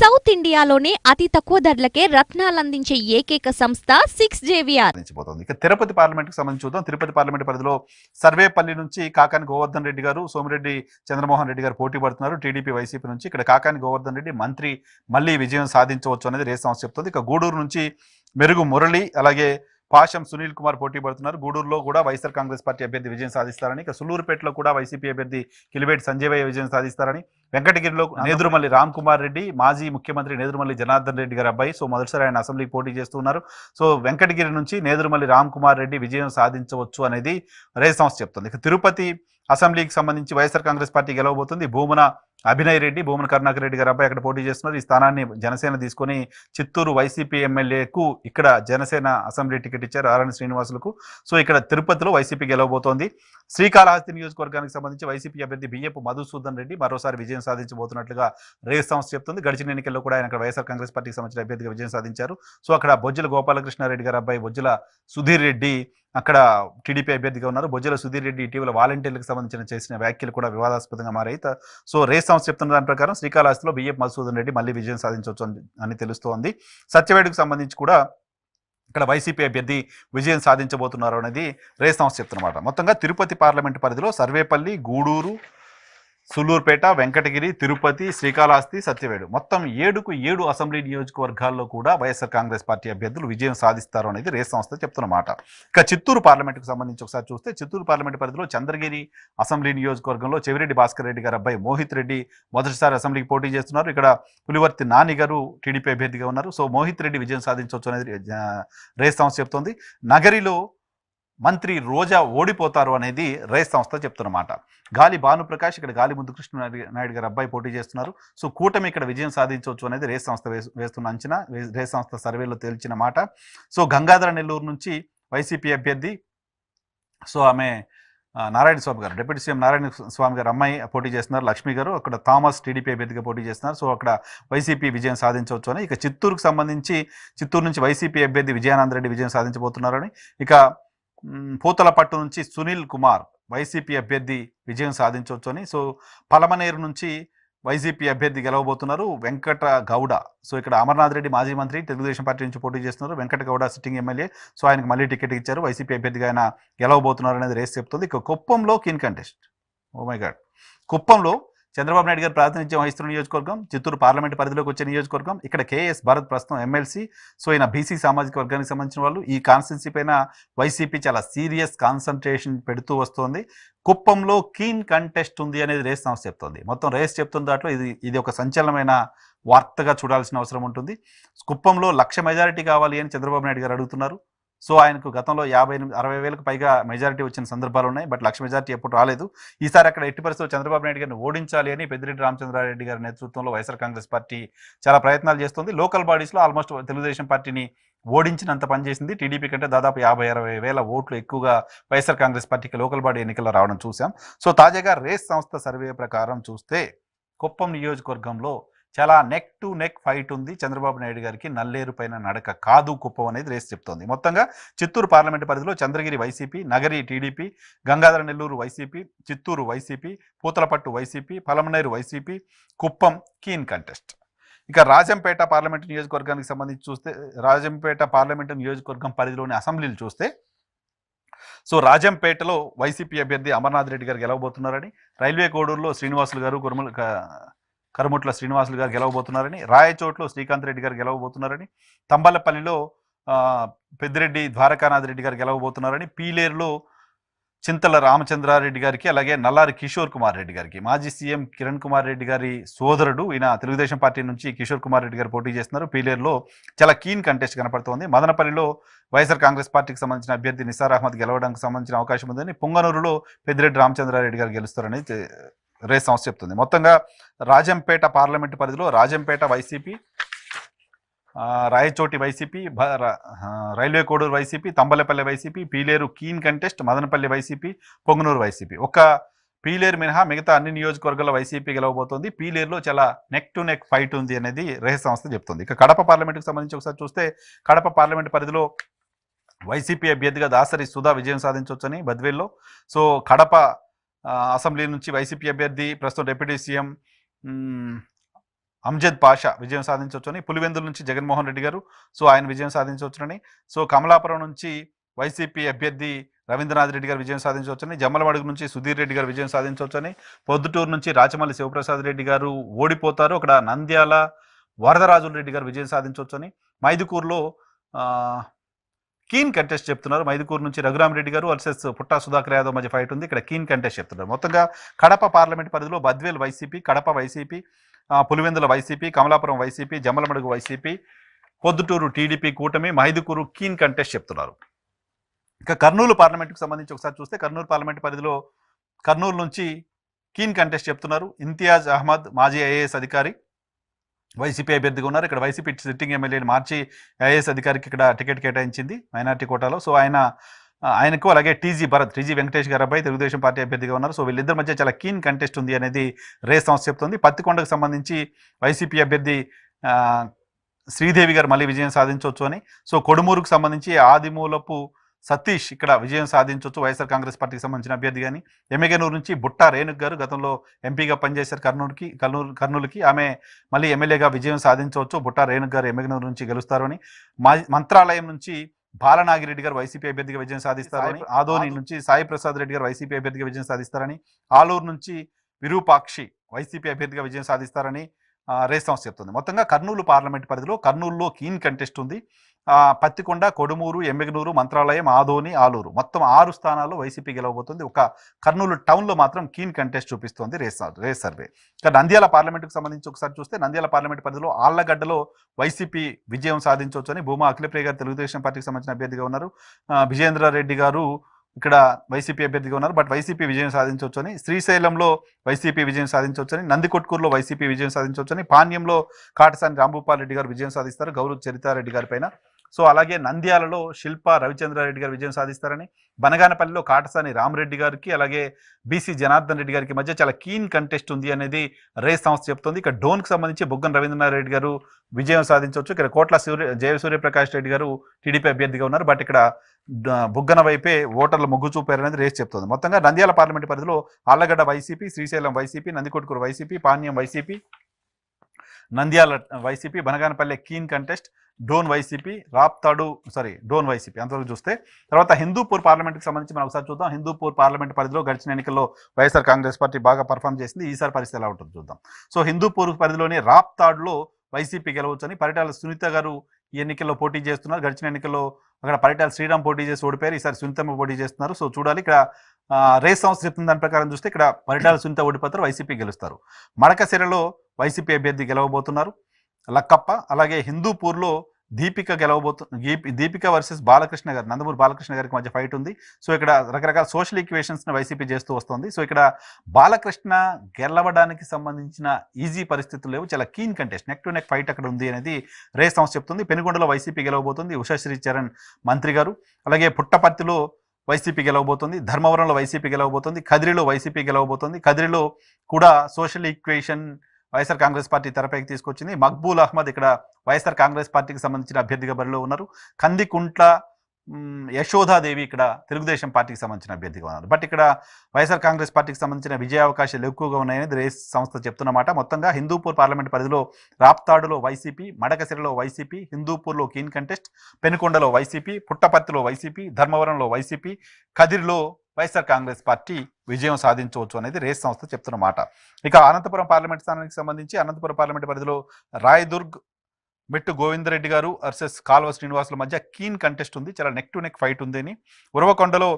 South ఇండియాలోనే అతి తక్కువ ధరలకే రత్నాలందించే ఏకైక సంస్థ 6JVR. ఇక తిరుపతి పార్లమెంట్కి సంబంధించి చూద్దాం. తిరుపతి పార్లమెంట్ పరిధిలో సర్వేపల్లి నుంచి కాకాని గోవర్ధన్ రెడ్డి గారు, సోమిరెడ్డి చంద్రమోహన్ రెడ్డి గారు పోటీ పడుతున్నారు. టీడీపీ వైసీపీ నుంచి ఇక్కడ కాకాని గోవర్ధన్ రెడ్డి మంత్రి మళ్ళీ విజయం సాధించవచ్చు అనేది రేస్ సంస్థ చెప్తుంది. ఇక గూడూరు నుంచి మెరుగు మురళి అలాగే పాశం సునీల్ కుమార్ పోటీ పడుతున్నారు. గూడూరులో కూడా వైఎస్ఆర్ కాంగ్రెస్ పార్టీ అభ్యర్థి విజయం సాధిస్తారని, ఇక సులూరుపేటలో కూడా వైసీపీ అభ్యర్థి కిలివేటి సంజయ్ విజయం సాధిస్తారని, వెంకటగిరిలో నేదురుమల్లి రామ్ కుమార్ రెడ్డి మాజీ ముఖ్యమంత్రి నేదురుమల్లి జనార్దన్ రెడ్డి గారి అబ్బాయి, సో మొదటిసారి ఆయన అసెంబ్లీకి పోటీ చేస్తున్నారు. సో వెంకటగిరి నుంచి నేదురుమల్లి రామ్ కుమార్ రెడ్డి విజయం సాధించవచ్చు అనేది రేస్ సంస్థ చెప్తుంది. ఇక తిరుపతి అసెంబ్లీకి సంబంధించి వైఎస్ఆర్ కాంగ్రెస్ పార్టీ గెలవబోతుంది. భూమన అభినయ్ రెడ్డి, భూమన కరుణాకర్ రెడ్డి గారి అబ్బాయి అక్కడ పోటీ చేస్తున్నారు. ఈ స్థానాన్ని జనసేన తీసుకొని చిత్తూరు వైసీపీ ఎమ్మెల్యేకు ఇక్కడ జనసేన అసెంబ్లీ టికెట్ ఇచ్చారు ఆరణి శ్రీనివాసులకు. సో ఇక్కడ తిరుపతిలో వైసీపీ గెలవబోతోంది. శ్రీకాళహస్తి నియోజకవర్గానికి సంబంధించి వైసీపీ అభ్యర్థి బియ్యపు మధుసూదన్ రెడ్డి మరోసారి విజయం సాధించబోతున్నట్లుగా రేస్ సంస్థ చెప్తుంది. గడిచిన ఎన్నికల్లో కూడా ఆయన అక్కడ వైఎస్ఆర్ కాంగ్రెస్ పార్టీకి సంబంధించిన అభ్యర్థిగా విజయం సాధించారు. సో అక్కడ బొజ్జల గోపాలకృష్ణారెడ్డి గారి అబ్బాయి బొజ్జల సుధీర్ రెడ్డి అక్కడ టీడీపీ అభ్యర్థిగా ఉన్నారు. బొజ్జల సుధీర్ రెడ్డి ఇటీవల వాలంటీర్లకు సంబంధించిన చేసిన వ్యాఖ్యలు కూడా వివాదాస్పదంగా మారాయి. సో రేస్ సంస్థ చెప్తున్న దాని ప్రకారం శ్రీకాళహస్తిలో బియ్యపు మధుసూదన్ రెడ్డి మళ్ళీ విజయం సాధించవచ్చు అని తెలుస్తోంది. సత్యవేడుకు సంబంధించి కూడా ఇక్కడ వైసీపీ అభ్యర్థి విజయం సాధించబోతున్నారు అనేది రేస్ సంస్థ చెప్తున్నమాట. మొత్తంగా తిరుపతి పార్లమెంటు పరిధిలో సర్వేపల్లి, గూడూరు, సులూరుపేట, వెంకటగిరి, తిరుపతి, శ్రీకాళహస్తి, సత్యవేడు మొత్తం 7 అసెంబ్లీ నియోజకవర్గాల్లో కూడా వైఎస్ఆర్ కాంగ్రెస్ పార్టీ అభ్యర్థులు విజయం సాధిస్తారు అనేది రేస్ సంస్థ చెప్తున్నమాట. ఇక చిత్తూరు పార్లమెంటుకు సంబంధించి ఒకసారి చూస్తే చిత్తూరు పార్లమెంటు పరిధిలో చంద్రగిరి అసెంబ్లీ నియోజకవర్గంలో చెవిరెడ్డి భాస్కర్ రెడ్డి గారి అబ్బాయి మోహిత్ రెడ్డి మొదటిసారి అసెంబ్లీకి పోటీ చేస్తున్నారు. ఇక్కడ పులివర్తి నాని గారు టీడీపీ అభ్యర్థిగా ఉన్నారు. సో మోహిత్ రెడ్డి విజయం సాధించవచ్చు అనేది రేస్ సంస్థ చెప్తోంది. నగరిలో మంత్రి రోజా ఓడిపోతారు అనేది రేస్ సంస్థ చెప్తున్నమాట. గాలి భానుప్రకాష్ ఇక్కడ గాలి ముందు కృష్ణ నాయుడు గారు అబ్బాయి పోటీ చేస్తున్నారు. సో కూటమి ఇక్కడ విజయం సాధించవచ్చు అనేది రేస్ సంస్థ వేస్తున్న అంచనా, రేస్ సంస్థ సర్వేలో తేల్చిన మాట. సో గంగాధర నెల్లూరు నుంచి వైసీపీ అభ్యర్థి, సో ఆమె నారాయణ స్వామి గారు, డిప్యూటీ సీఎం నారాయణ స్వామి గారు అమ్మాయి పోటీ చేస్తున్నారు, లక్ష్మి గారు. అక్కడ థామస్ టీడీపీ అభ్యర్థిగా పోటీ చేస్తున్నారు. సో అక్కడ వైసీపీ విజయం సాధించవచ్చు అని. ఇక చిత్తూరుకు సంబంధించి చిత్తూరు నుంచి వైసీపీ అభ్యర్థి విజయానంద రెడ్డి విజయం సాధించబోతున్నారని. ఇక పూతలపట్టు నుంచి సునీల్ కుమార్ వైసీపీ అభ్యర్థి విజయం సాధించవచ్చు అని. సో పలమనేరు నుంచి వైసీపీ అభ్యర్థి గెలవబోతున్నారు వెంకట గౌడ. సో ఇక్కడ అమర్నాథ్ రెడ్డి మాజీ మంత్రి తెలుగుదేశం పార్టీ నుంచి పోటీ చేస్తున్నారు. Venkata Gowda sitting MLA. So ఆయనకు మళ్ళీ టికెట్ ఇచ్చారు. వైసీపీ అభ్యర్థిగా ఆయన గెలవబోతున్నారు అనేది రేస్ చెప్తుంది. ఇక కుప్పంలో keen contest. Oh my god, కుప్పంలో చంద్రబాబు నాయుడు గారు ప్రాతినిధ్యం వహిస్తున్న నియోజకవర్గం, చిత్తూరు పార్లమెంట్ పరిధిలోకి వచ్చే నియోజకవర్గం. ఇక్కడ కేఎస్ భరత్ ప్రస్తుతం ఎమ్మెల్సీ. సో ఈయన బీసీ సామాజిక వర్గానికి సంబంధించిన వాళ్ళు. ఈ కాన్స్టిట్యున్సీ పైన వైసీపీ చాలా సీరియస్ కాన్సన్ట్రేషన్ పెడుతూ వస్తుంది. కుప్పంలో కీన్ కంటెస్ట్ ఉంది అనేది రేస్ సంస్థ చెప్తోంది. మొత్తం రేస్ చెప్తున్న దాంట్లో ఇది ఒక సంచలనమైన వార్తగా చూడాల్సిన అవసరం ఉంటుంది. కుప్పంలో 1,00,000 మెజారిటీ కావాలి అని చంద్రబాబు నాయుడు గారు అడుగుతున్నారు. సో ఆయనకు గతంలో 60 వేలకు పైగా మెజారిటీ వచ్చిన సందర్భాలు ఉన్నాయి. బట్ 1,00,000 మెజారిటీ ఎప్పుడు రాలేదు. ఈసారి అక్కడ ఎట్టి పరిస్థితుల్లో చంద్రబాబు నాయుడు గారిని ఓడించాలి అని పెద్దిరెడ్డి రామచంద్రారెడ్డి గారి నేతృత్వంలో వైఎస్ఆర్ కాంగ్రెస్ పార్టీ చాలా ప్రయత్నాలు చేస్తుంది. లోకల్ బాడీస్లో ఆల్మోస్ట్ తెలుగుదేశం పార్టీని ఓడించినంత పనిచేసింది. టీడీపీ కంటే దాదాపు 50-60 వేల ఓట్లు ఎక్కువగా వైఎస్ఆర్ కాంగ్రెస్ పార్టీకి లోకల్ బాడీ ఎన్నికల్లో రావడం చూసాం. సో తాజాగా రేస్ సంస్థ సర్వే ప్రకారం చూస్తే కుప్పం నియోజకవర్గంలో చాలా నెక్ టు నెక్ ఫైట్ ఉంది. చంద్రబాబు నాయుడు గారికి నల్లేరు పైన నడక కాదు కుప్పం అనేది రేస్ చెప్తోంది. మొత్తంగా చిత్తూరు పార్లమెంటు పరిధిలో Chandragiri YCP, Nagari TDP, Gangadhara Nellore YCP, Chittoor YCP, Puthalapattu YCP, Palamaner YCP, Kuppam keen contest. ఇక రాజంపేట పార్లమెంటు నియోజకవర్గానికి సంబంధించి చూస్తే రాజంపేట పార్లమెంటు నియోజకవర్గం పరిధిలోని అసెంబ్లీలు చూస్తే సో రాజంపేటలో వైసీపీ అభ్యర్థి అమర్నాథ్ రెడ్డి గారు గెలవబోతున్నారని, రైల్వే కోడూరులో శ్రీనివాసులు గారు కరుముట్ల శ్రీనివాసులు గారు గెలవబోతున్నారని, రాయచోట్లో శ్రీకాంత్ రెడ్డి గారు గెలవబోతున్నారని, తంబలపల్లిలో పెద్దిరెడ్డి ద్వారకానాథ్ రెడ్డి గారు గెలవబోతున్నారని, పీలేరులో చింతల రామచంద్రారెడ్డి గారికి అలాగే నల్లారి కిషోర్ కుమార్ రెడ్డి గారికి మాజీ సీఎం కిరణ్ కుమార్ రెడ్డి గారి సోదరుడు ఈయన తెలుగుదేశం పార్టీ నుంచి కిషోర్ కుమార్ రెడ్డి గారు పోటీ చేస్తున్నారు. పీలేరులో చాలా కీన్ కంటెస్ట్ కనపడుతోంది. మదనపల్లిలో వైఎస్ఆర్ కాంగ్రెస్ పార్టీకి సంబంధించిన అభ్యర్థి నిసార్ అహ్మద్ గెలవడానికి సంబంధించిన అవకాశం ఉందని, పుంగనూరులో పెద్దిరెడ్డి రామచంద్రారెడ్డి గారు గెలుస్తారని రేస్ సంస్థ చెప్తుంది. మొత్తంగా రాజంపేట పార్లమెంటు పరిధిలో Rajampet YCP, Rayachoti YCP, railway Koduru YCP, Thamballapalle YCP, Pileru keen contest, Madanapalle YCP, Punganur YCP. ఒక్క పీలేరు మినహా మిగతా అన్ని నియోజకవర్గాల వైసీపీ గెలవబోతోంది. పీలేరులో చాలా నెక్ టు నెక్ ఫైట్ ఉంది అనేది రేస్ సంస్థ చెప్తుంది. ఇక కడప పార్లమెంటుకు సంబంధించి ఒకసారి చూస్తే కడప పార్లమెంటు పరిధిలో వైసీపీ అభ్యర్థిగా దాసరి సుధా విజయం సాధించవచ్చని బద్వేల్లో. సో కడప అసెంబ్లీ నుంచి వైసీపీ అభ్యర్థి ప్రస్తుతం డిప్యూటీ సీఎం అంజద్ పాషా విజయం సాధించవచ్చని, పులివెందుల నుంచి జగన్మోహన్ రెడ్డి గారు సో ఆయన విజయం సాధించవచ్చునని, సో కమలాపురం నుంచి వైసీపీ అభ్యర్థి రవీంద్రనాథ్ రెడ్డి గారు విజయం సాధించవచ్చని, జమ్మలమడుగు నుంచి సుధీర్ రెడ్డి గారు విజయం సాధించవచ్చని, పొద్దుటూరు నుంచి రాచమల్లి శివప్రసాద్ రెడ్డి గారు ఓడిపోతారు, అక్కడ నంద్యాల వరదరాజుల రెడ్డి గారు విజయం సాధించవచ్చని, మైదుకూరులో కీన్ కంటెస్ట్ చెప్తున్నారు. మైదుకూరు నుంచి రఘురామరెడ్డి గారు వర్సెస్ పుట్టా సుధాకర్ యాదవ్ మధ్య ఫైట్ ఉంది, ఇక్కడ కీన్ కంటెస్ట్ చెప్తున్నారు. మొత్తంగా కడప పార్లమెంట్ పరిధిలో Badvel YCP, Kadapa YCP, Pulivendula YCP, Kamalapuram YCP, Jammalamadugu YCP, Proddatur TDP కూటమి, మైదుకూరు కీన్ కంటెస్ట్ చెప్తున్నారు. ఇక కర్నూలు పార్లమెంట్కి సంబంధించి ఒకసారి చూస్తే కర్నూలు పార్లమెంట్ పరిధిలో కర్నూలు నుంచి కీన్ కంటెస్ట్ చెప్తున్నారు. ఇంతియాజ్ అహ్మద్ మాజీ ఐఏఎస్ అధికారి వైసీపీ అభ్యర్థిగా ఉన్నారు. ఇక్కడ వైసీపీ సిట్టింగ్ ఎమ్మెల్యేని మార్చి ఐఏఎస్ అధికారికి ఇక్కడ టికెట్ కేటాయించింది మైనార్టీ కోటాలో. సో ఆయనకు అలాగే టీజీ వెంకటేష్ గారు అబ్బాయి తెలుగుదేశం పార్టీ అభ్యర్థిగా ఉన్నారు. సో వీళ్ళిద్దరి మధ్య చాలా కీన్ కంటెస్ట్ ఉంది అనేది రేస్ సంస్థ చెప్తుంది. పత్తికొండకు సంబంధించి వైసీపీ అభ్యర్థి శ్రీదేవి గారు మళ్ళీ విజయం సాధించవచ్చు అని, సో కొడుమూరుకు సంబంధించి ఆదిమూలపు సతీష్ ఇక్కడ విజయం సాధించవచ్చు వైఎస్ఆర్ కాంగ్రెస్ పార్టీకి సంబంధించిన అభ్యర్థి. కానీ ఎమ్మెగనూరు నుంచి బుట్టా రేణుక్ గారు గతంలో ఎంపీగా పనిచేశారు కర్నూలుకి, ఆమె మళ్ళీ ఎమ్మెల్యేగా విజయం సాధించవచ్చు. బుట్టా రేణుక్ గారు ఎమ్మెగనూరు నుంచి గెలుస్తారు అని, మంత్రాలయం నుంచి బాలనాగిరెడ్డి గారు వైసీపీ అభ్యర్థిగా విజయం సాధిస్తారని, ఆదోని నుంచి సాయి ప్రసాద్ రెడ్డి గారు వైసీపీ అభ్యర్థిగా విజయం సాధిస్తారని, ఆలూరు నుంచి విరూపాక్షి వైసీపీ అభ్యర్థిగా విజయం సాధిస్తారని రేస్ సంస్థ చెప్తుంది. మొత్తంగా కర్నూలు పార్లమెంట్ పరిధిలో కర్నూలులో కీన్ కంటెస్ట్ ఉంది. పత్తికొండ, కొడుమూరు, ఎమ్మెగనూరు, మంత్రాలయం, ఆదోని, ఆలూరు మొత్తం 6 స్థానాల్లో వైసీపీ గెలవబోతుంది. ఒక కర్నూలు టౌన్లో మాత్రం కీన్ కంటెస్ట్ చూపిస్తోంది రేస్ సర్వే. ఇక నంద్యాల పార్లమెంట్కి సంబంధించి ఒకసారి చూస్తే నంద్యాల పార్లమెంట్ పరిధిలో ఆళ్లగడ్డలో వైసీపీ విజయం సాధించవచ్చు అని భూమా అఖిలప్రియ గారు తెలుగుదేశం పార్టీకి సంబంధించిన అభ్యర్థిగా ఉన్నారు. విజయేంద్రారెడ్డి గారు ఇక్కడ వైసీపీ అభ్యర్థిగా ఉన్నారు, బట్ వైసీపీ విజయం సాధించవచ్చు అని, శ్రీశైలంలో వైసీపీ విజయం సాధించవచ్చు అని, నందికొట్కూరులో వైసీపీ విజయం సాధించవచ్చు అని, పాణ్యంలో కాటసాని రాంభూపాల్ రెడ్డి గారు విజయం సాధిస్తారు గౌరవ్ చరితారెడ్డి గారి పైన. సో అలాగే నంద్యాలలో శిల్పా రవిచంద్రారెడ్డి గారు విజయం సాధిస్తారని, బనగానపల్లిలో కాటసాని రామరెడ్డి గారికి అలాగే బీసీ జనార్దన్ రెడ్డి గారికి మధ్య చాలా కీన్ కంటెస్ట్ ఉంది అనేది రేస్ సంస్థ చెప్తుంది. ఇక డోన్కి సంబంధించి బుగ్గన రవీంద్రనాథ్ రెడ్డి గారు విజయం సాధించవచ్చు. ఇక్కడ కోట్ల జయసూర్యప్రకాష్ రెడ్డి గారు టీడీపీ అభ్యర్థిగా ఉన్నారు, బట్ ఇక్కడ బుగ్గన వైపే ఓటర్లు మొగ్గు చూపారు అనేది రేస్ చెప్తుంది. మొత్తంగా నంద్యాల పార్లమెంట్ పరిధిలో Allagadda YCP, Srisailam YCP, Nandikotkur YCP, Panyam YCP, Nandyal YCP, Banaganapalle keen contest, Dhone YCP అంతవరకు చూస్తే. తర్వాత హిందూపూర్ పార్లమెంట్కి సంబంధించి మనం ఒకసారి చూద్దాం. హిందూపూర్ పార్లమెంట్ పరిధిలో గడిచిన ఎన్నికల్లో వైఎస్ఆర్ కాంగ్రెస్ పార్టీ బాగా పర్ఫామ్ చేసింది. ఈసారి పరిస్థితి ఎలా ఉంటుందో చూద్దాం. సో హిందూపూర్ పరిధిలోని రాప్తాడ్లో వైసీపీ గెలవచ్చని పరిటాల సునీత గారు ఈ ఎన్నికల్లో పోటీ చేస్తున్నారు. గడిచిన ఎన్నికల్లో అక్కడ పరిటాల శ్రీరామ్ పోటీ చేసి ఓడిపోయారు, ఈసారి సునీతమ్మ పోటీ చేస్తున్నారు. సో చూడాలి. ఇక్కడ రేస్ సంస్థ చెప్తున్న దాని ప్రకారం చూస్తే ఇక్కడ పరిటాల సునీత ఓడిపోతారు, వైసీపీ గెలుస్తారు. మడకశిరలో వైసీపీ అభ్యర్థి గెలవబోతున్నారు లక్కప్ప. అలాగే హిందూపూర్లో దీపిక వర్సెస్ బాలకృష్ణ గారు, నందమూరి బాలకృష్ణ గారికి మధ్య ఫైట్ ఉంది. సో ఇక్కడ రకరకాల సోషల్ ఈక్వేషన్స్ని వైసీపీ చేస్తూ వస్తుంది. సో ఇక్కడ బాలకృష్ణ గెలవడానికి సంబంధించిన ఈజీ పరిస్థితులు లేవు, చాలా keen contest, neck to neck fight అక్కడ ఉంది అనేది రేస్ సంస్థ చెప్తుంది. పెనుగొండలో వైసీపీ గెలవబోతుంది ఉషాశ్రీ చరణ్ మంత్రి గారు. అలాగే పుట్టపర్తిలో వైసీపీ గెలవబోతుంది, ధర్మవరంలో వైసీపీ గెలవబోతుంది, కదిరిలో వైసీపీ గెలవబోతుంది. కదిరిలో కూడా social equation YSR Congress party తెరపైకి తీసుకొచ్చింది. మక్బూల్ అహ్మద్ ఇక్కడ వైఎస్ఆర్ కాంగ్రెస్ పార్టీకి సంబంధించిన అభ్యర్థిగా బరిలో ఉన్నారు. కందికుంట్ల యశోదాదేవి ఇక్కడ తెలుగుదేశం పార్టీకి సంబంధించిన అభ్యర్థిగా ఉన్నారు. బట్ ఇక్కడ వైఎస్ఆర్ కాంగ్రెస్ పార్టీకి సంబంధించిన విజయ అవకాశాలు ఎక్కువగా ఉన్నాయని రేస్ సంస్థ చెప్తున్నమాట. మొత్తంగా హిందూపూర్ పార్లమెంట్ పరిధిలో రాప్తాడులో వైసీపీ, మడకశిరలో వైసీపీ, హిందూపూర్లో కీన్ కంటెస్ట్, పెనుకొండలో వైసీపీ, పుట్టపర్తిలో వైసీపీ, ధర్మవరంలో వైసీపీ, కదిరిలో వైఎస్ఆర్ కాంగ్రెస్ పార్టీ విజయం సాధించవచ్చు అనేది రేస్ సంస్థ చెప్తున్నమాట. ఇక అనంతపురం పార్లమెంట్ స్థానానికి సంబంధించి అనంతపురం పార్లమెంట్ పరిధిలో రాయదుర్గ్ మెట్టు గోవిందరెడ్డి గారు వర్సెస్ కాల్వ శ్రీనివాసుల మధ్య కీన్ కంటెస్ట్ ఉంది, చాలా నెక్ టు నెక్ ఫైట్ ఉంది అని. ఉరవకొండలో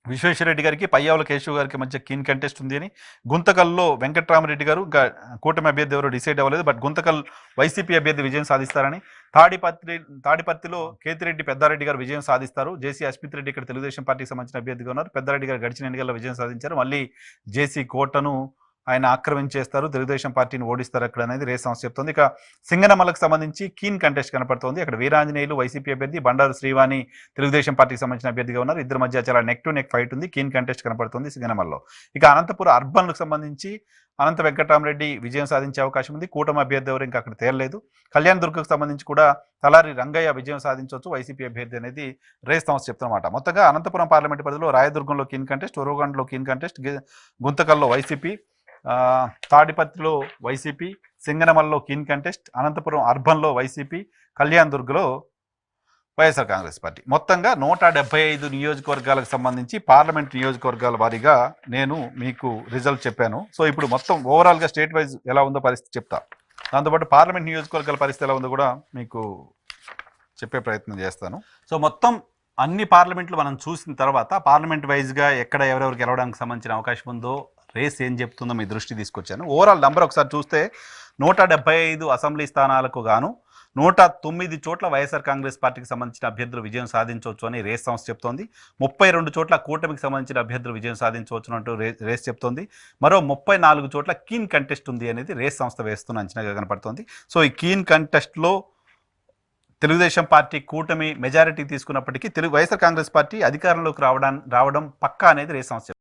విశ్వేశ్వరరెడ్డి గారికి, పయ్యావుల కేశవ్ గారికి మధ్య కీన్ కంటెస్ట్ ఉంది అని. గుంతకల్లో వెంకట్రామరెడ్డి గారు, ఇంకా కూటమి అభ్యర్థి ఎవరు డిసైడ్ అవ్వలేదు, బట్ గుంతకల్ వైసీపీ అభ్యర్థి విజయం సాధిస్తారని. తాడిపత్రిలో కేతిరెడ్డి పెద్దారెడ్డి గారు విజయం సాధిస్తారు. జేసీ అస్మిత్ రెడ్డి ఇక్కడ తెలుగుదేశం పార్టీకి సంబంధించిన అభ్యర్థిగా ఉన్నారు. పెద్దారెడ్డి గారు గడిచిన ఎన్నికల్లో విజయం సాధించారు, మళ్ళీ జేసీ కోటను ఆయన ఆక్రమించేస్తారు, తెలుగుదేశం పార్టీని ఓడిస్తారు అక్కడ అనేది రేస్ సంస్థ చెప్తుంది. ఇక సింగనమలకు సంబంధించి కీన్ కంటెస్ట్ కనపడుతోంది. అక్కడ వీరాంజనేయులు వైసీపీ అభ్యర్థి, బండారు శ్రీవాణి తెలుగుదేశం పార్టీకి సంబంధించిన అభ్యర్థిగా ఉన్నారు. ఇద్దరి మధ్య చాలా నెక్ టు నెక్ ఫైట్ ఉంది, కీన్ కంటెస్ట్ కనపడుతుంది సింగనమల్లో. ఇక అనంతపురం అర్బన్లకు సంబంధించి అనంత వెంకటరామరెడ్డి విజయం సాధించే అవకాశం ఉంది, కూటమి అభ్యర్థి ఎవరు ఇంకా అక్కడ తేలలేదు. కళ్యాణ్ దుర్గకు సంబంధించి కూడా తలారి రంగయ్య విజయం సాధించవచ్చు, వైసీపీ అభ్యర్థి అనేది రేస్ సంస్థ చెప్తున్నమాట. మొత్తంగా అనంతపురం పార్లమెంట్ పరిధిలో రాయదుర్గంలో కీన్ కంటెస్ట్, ఒరవగండ్లో కీన్ కంటెస్ట్, గుంతకల్లో వైసీపీ, తాడిపత్రిలో వైసీపీ, సింగనమలలో కీన్ కంటెస్ట్, అనంతపురం అర్బన్లో వైసీపీ, కళ్యాణ్ దుర్గ్లో వైఎస్ఆర్ కాంగ్రెస్ పార్టీ. మొత్తంగా 175 నియోజకవర్గాలకు సంబంధించి పార్లమెంట్ నియోజకవర్గాల వారీగా నేను మీకు రిజల్ట్ చెప్పాను. సో ఇప్పుడు మొత్తం ఓవరాల్గా స్టేట్ వైజ్ ఎలా ఉందో పరిస్థితి చెప్తా. దాంతోపాటు పార్లమెంట్ నియోజకవర్గాల పరిస్థితి ఎలా ఉందో కూడా మీకు చెప్పే ప్రయత్నం చేస్తాను. సో మొత్తం అన్ని పార్లమెంట్లు మనం చూసిన తర్వాత పార్లమెంట్ వైజ్గా ఎక్కడ ఎవరెవరికి గెలవడానికి సంబంధించిన అవకాశం ఉందో, రేస్ ఏం చెప్తుందో మీ దృష్టి తీసుకొచ్చాను. ఓవరాల్ నెంబర్ ఒకసారి చూస్తే 175 అసెంబ్లీ స్థానాలకు గాను 109 చోట్ల వైఎస్ఆర్ కాంగ్రెస్ పార్టీకి సంబంధించిన అభ్యర్థులు విజయం సాధించవచ్చు అని రేస్ సంస్థ చెప్తోంది. 32 చోట్ల కూటమికి సంబంధించిన అభ్యర్థులు విజయం సాధించవచ్చు అంటూ రేస్ చెప్తోంది. మరో 34 చోట్ల కీన్ కంటెస్ట్ ఉంది అనేది రేస్ సంస్థ వేస్తున్న అంచనాగా కనపడుతోంది. సో ఈ కీన్ కంటెస్ట్లో తెలుగుదేశం పార్టీ కూటమి మెజారిటీ తీసుకున్నప్పటికీ వైఎస్ఆర్ కాంగ్రెస్ పార్టీ అధికారంలోకి రావడం పక్కా అనేది రేస్ సంస్థ